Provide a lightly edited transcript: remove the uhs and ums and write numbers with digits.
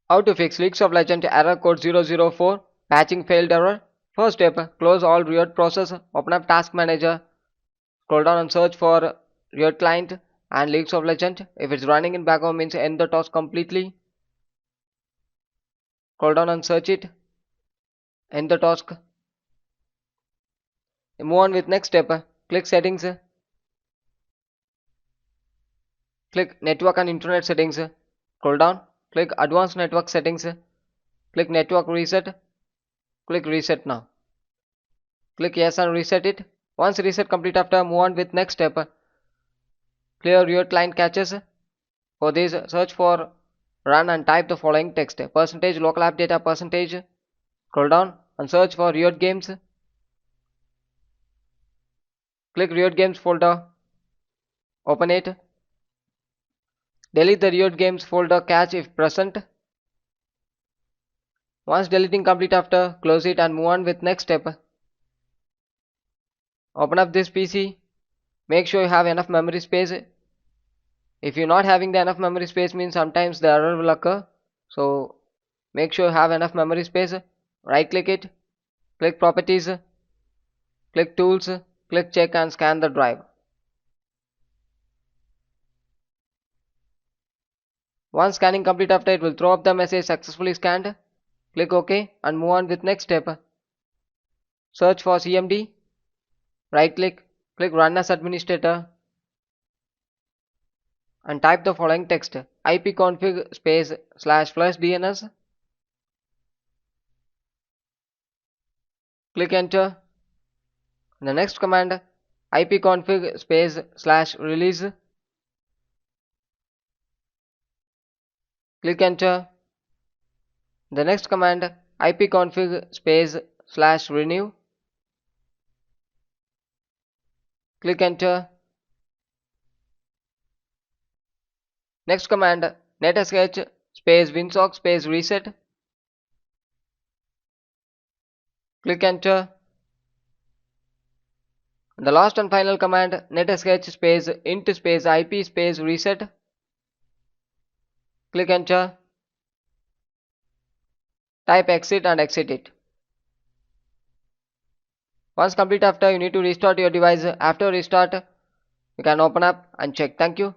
How to fix Leaks of Legend error code 004 patching failed error. First step, close all Riot process, open up Task Manager, scroll down and search for Riot Client and Leaks of Legend. If it's running in background means end the task completely. Scroll down and search it, end the task. Move on with next step, click settings, click network and internet settings, scroll down, click advanced network settings, click network reset, click reset now. Click yes and reset it. Once reset complete after, move on with next step. Clear your client caches. For this, search for run and type the following text. Percentage local app data percentage. Scroll down and search for Riot Games. Click Riot Games folder. Open it. Delete the Riot Games folder cache if present. Once deleting complete after, close it and move on with next step. Open up this PC. Make sure you have enough memory space. If you're not having the enough memory space means sometimes the error will occur. So make sure you have enough memory space. Right click it. Click properties. Click tools. Click check and scan the drive. Once scanning complete after, it will throw up the message successfully scanned. Click OK and move on with next step. Search for CMD. Right click. Click run as administrator. And type the following text: ipconfig space /flush DNS. Click enter. The next command, ipconfig space /release. Click enter. The next command, ipconfig space /renew. Click enter. Next command, netsh space winsock space reset. Click enter. The last and final command, netsh space int space ip space reset. Click enter. Type exit and exit it. Once complete after, you need to restart your device. After restart, you can open up and check. Thank you.